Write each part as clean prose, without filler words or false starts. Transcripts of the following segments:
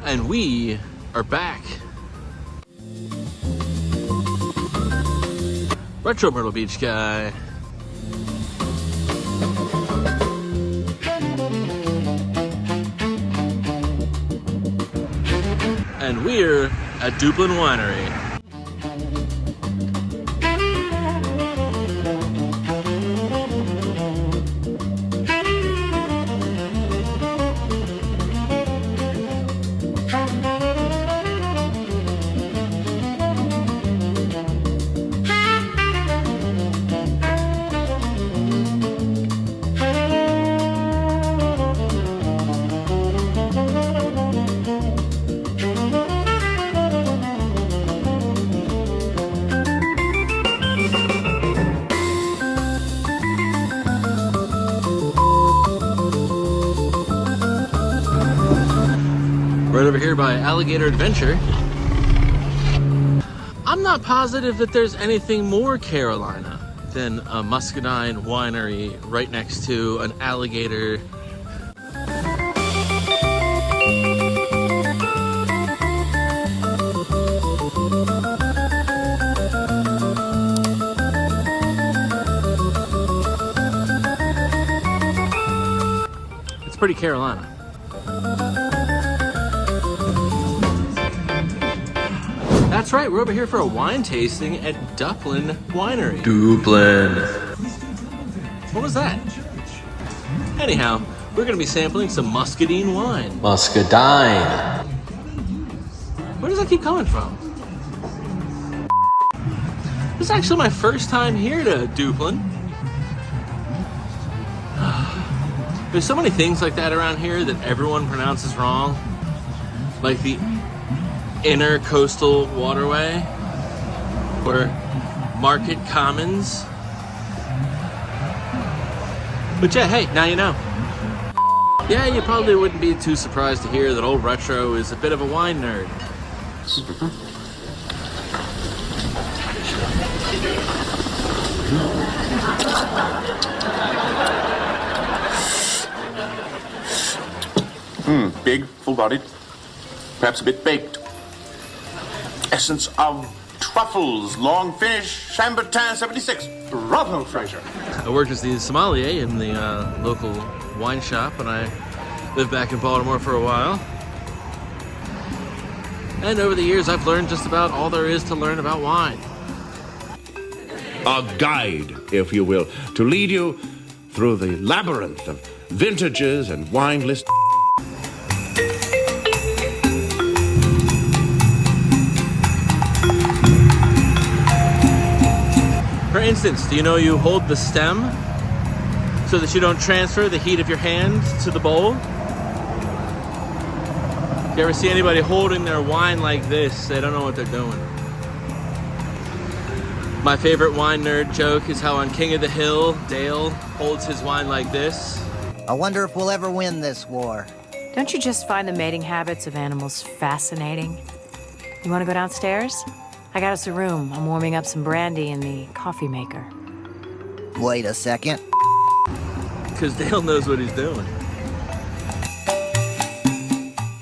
And we are back. Retro Myrtle Beach Guy. And we're at Duplin Winery. Right over here by Alligator Adventure. I'm not positive that there's anything more Carolina than a Muscadine winery right next to an alligator. It's pretty Carolina. That's right, we're over here for a wine tasting at Duplin Winery. Duplin. What was that? Anyhow, we're gonna be sampling some Muscadine wine. Muscadine. Where does that keep coming from? This is actually my first time here to Duplin. There's so many things like that around here that everyone pronounces wrong. Like the Inner Coastal Waterway or Market Commons. But yeah, hey, now you know. Yeah, you probably wouldn't be too surprised to hear that old Retro is a bit of a wine nerd. Big, full-bodied, perhaps a bit baked. Essence of truffles, long finish, Chambertin 76. Bravo, Fraser. I worked as the sommelier in the local wine shop when I lived back in Baltimore for a while. And over the years, I've learned just about all there is to learn about wine. A guide, if you will, to lead you through the labyrinth of vintages and wine lists. For instance, do you know you hold the stem so that you don't transfer the heat of your hand to the bowl? If you ever see anybody holding their wine like this, they don't know what they're doing. My favorite wine nerd joke is how on King of the Hill, Dale holds his wine like this. I wonder if we'll ever win this war. Don't you just find the mating habits of animals fascinating? You want to go downstairs? I got us a room. I'm warming up some brandy in the coffee maker. Wait a second. Because Dale knows what he's doing.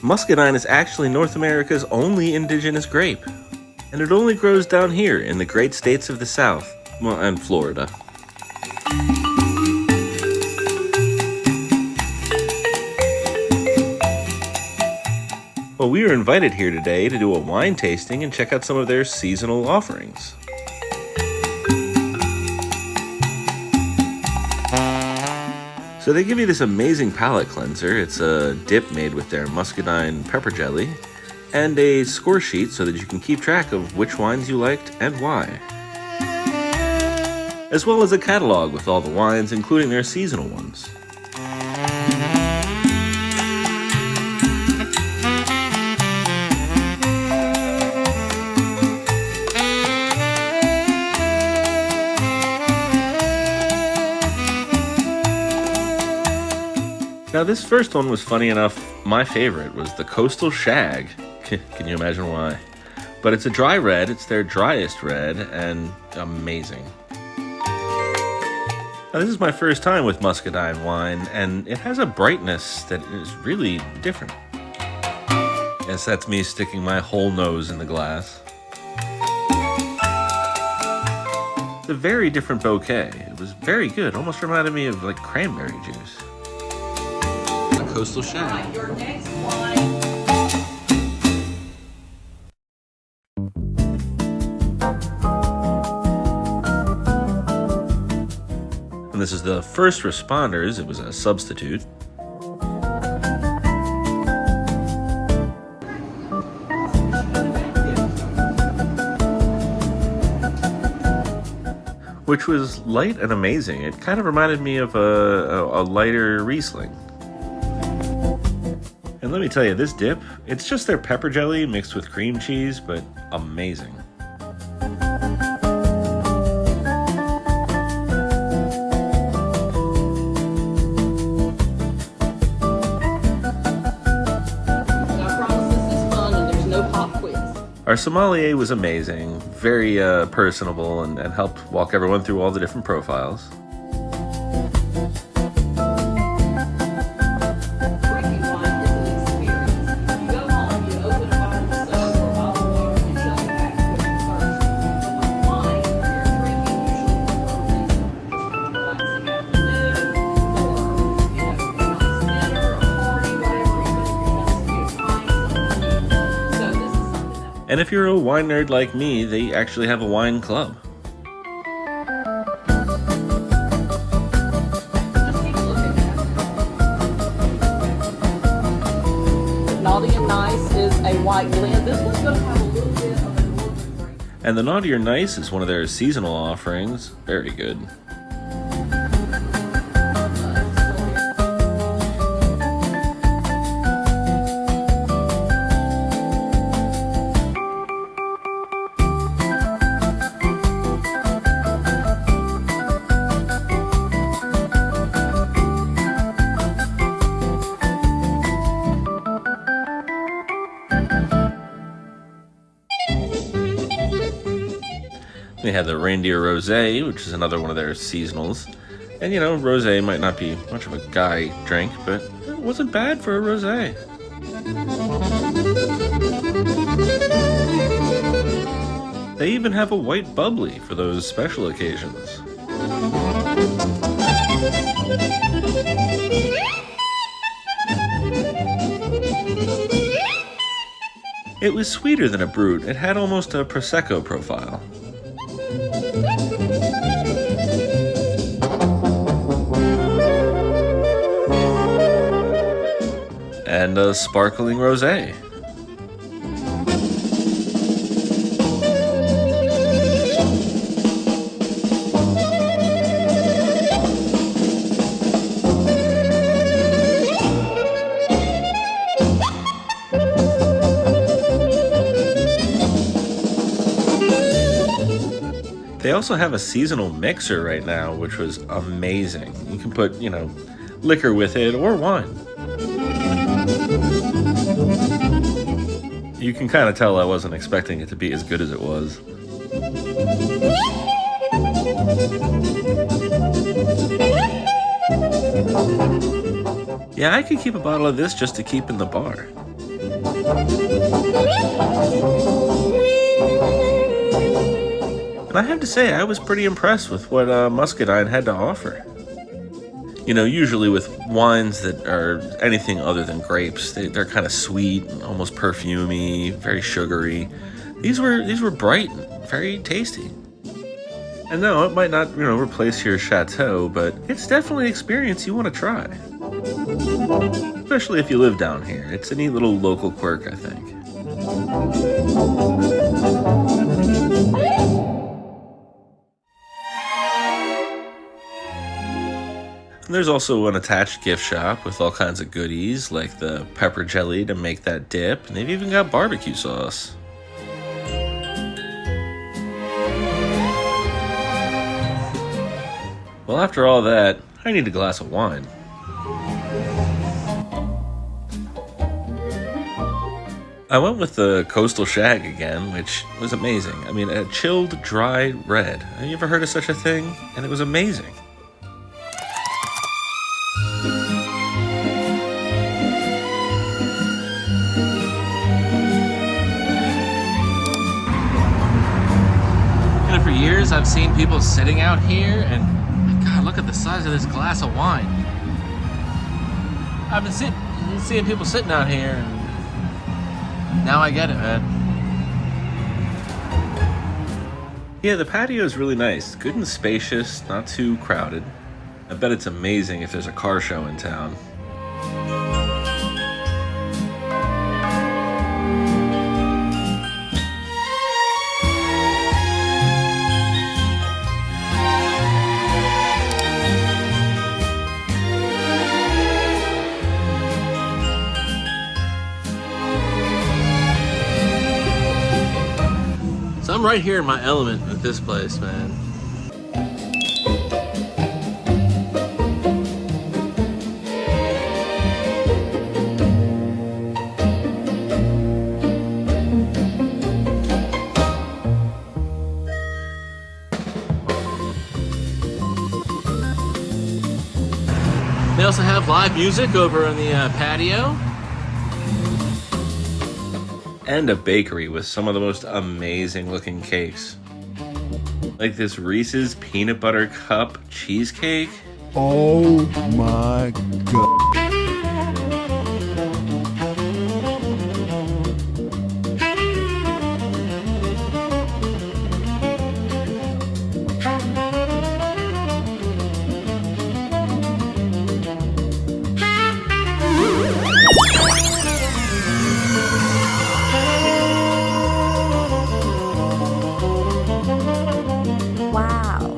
Muscadine is actually North America's only indigenous grape. And it only grows down here in the great states of the South, well, and Florida. Well, we were invited here today to do a wine tasting and check out some of their seasonal offerings. So they give you this amazing palate cleanser. It's a dip made with their muscadine pepper jelly and a score sheet so that you can keep track of which wines you liked and why. As well as a catalog with all the wines, including their seasonal ones. Now this first one was funny enough. My favorite was the Coastal Shag. Can you imagine why? But it's a dry red, it's their driest red, and amazing. Now this is my first time with muscadine wine, and it has a brightness that is really different. Yes, that's me sticking my whole nose in the glass. It's a very different bouquet. It was very good. Almost reminded me of like cranberry juice. A coastal shag. Your next wine. And this is the First Responders. It was a substitute. Which was light and amazing. It kind of reminded me of a lighter Riesling. And let me tell you, this dip, it's just their pepper jelly mixed with cream cheese, but amazing. Our sommelier was amazing, very personable, and helped walk everyone through all the different profiles. Drinking wine is an experience. You go home, you open a bottle of soda or a bottle of water, and shut it back to it first. But with wine, you're drinking usually for a relaxing afternoon, or you have a nice dinner, or a party, whatever. Even if you're just find something. So this is something that. And if you're a wine nerd like me, they actually have a wine club. Just take a look at that. Naughty and Nice is a white blend. This one's going to have a little bit of an northern grape. And the Naughty or Nice is one of their seasonal offerings. Very good. They had the Reindeer Rosé, which is another one of their seasonals. And you know, rosé might not be much of a guy drink, but it wasn't bad for a rosé. They even have a white bubbly for those special occasions. It was sweeter than a Brut. It had almost a Prosecco profile. And a sparkling rosé. They also have a seasonal mixer right now, which was amazing. You can put, you know, liquor with it or wine. You can kind of tell I wasn't expecting it to be as good as it was. Yeah, I could keep a bottle of this just to keep in the bar. And I have to say, I was pretty impressed with what Muscadine had to offer. You know, usually with wines that are anything other than grapes, they're kind of sweet, almost perfumey, very sugary. These were bright, and very tasty. And no, it might not, you know, replace your chateau, but it's definitely an experience you want to try. Especially if you live down here. It's a neat little local quirk, I think. And there's also an attached gift shop with all kinds of goodies, like the pepper jelly to make that dip, and they've even got barbecue sauce. Well, after all that, I need a glass of wine. I went with the Coastal Shag again, which was amazing. I mean, a chilled, dry red. Have you ever heard of such a thing? And it was amazing. years, I've seen people sitting out here, and God, look at the size of this glass of wine. I've been seeing people sitting out here, and now I get it, man. Yeah, the patio is really nice. Good and spacious, not too crowded. I bet it's amazing if there's a car show in town. So I'm right here in my element with this place, man. They also have live music over on the patio. And a bakery with some of the most amazing looking cakes. Like this Reese's peanut butter cup cheesecake. Oh my God. Wow.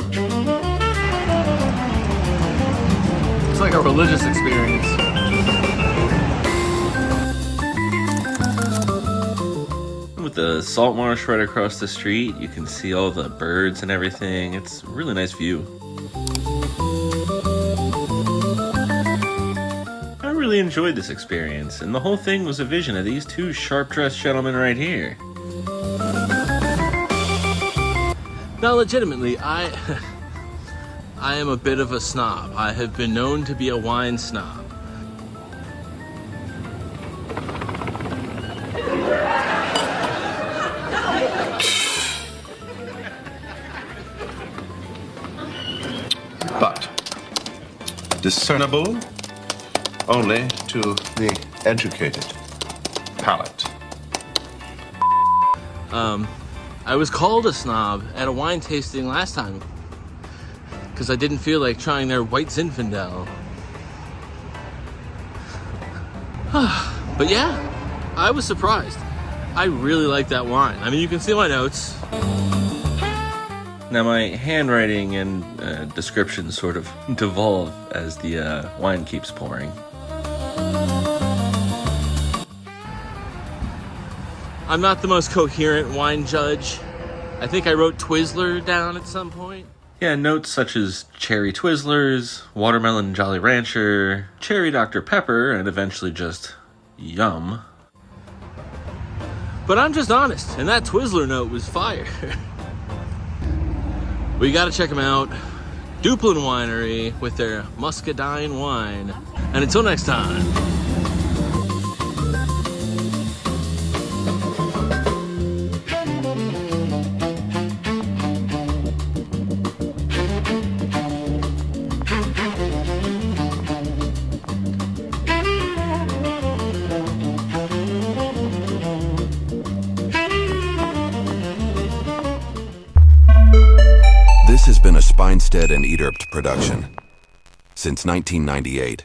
It's like a religious experience. With the salt marsh right across the street, you can see all the birds and everything. It's a really nice view. I really enjoyed this experience, and the whole thing was a vision of these two sharp-dressed gentlemen right here. Now, legitimately, I am a bit of a snob. I have been known to be a wine snob. But discernible only to the educated palate. I was called a snob at a wine tasting last time because I didn't feel like trying their white Zinfandel. But yeah, I was surprised. I really like that wine. I mean, you can see my notes. Now my handwriting and description sort of devolve as the wine keeps pouring. I'm not the most coherent wine judge. I think I wrote Twizzler down at some point. Yeah, notes such as cherry Twizzlers, watermelon Jolly Rancher, cherry Dr. Pepper, and eventually just yum. But I'm just honest, and that Twizzler note was fire. We gotta check them out. Duplin Winery with their Muscadine wine. And until next time. This has been a Spinstead and Ederpt production. Since 1998,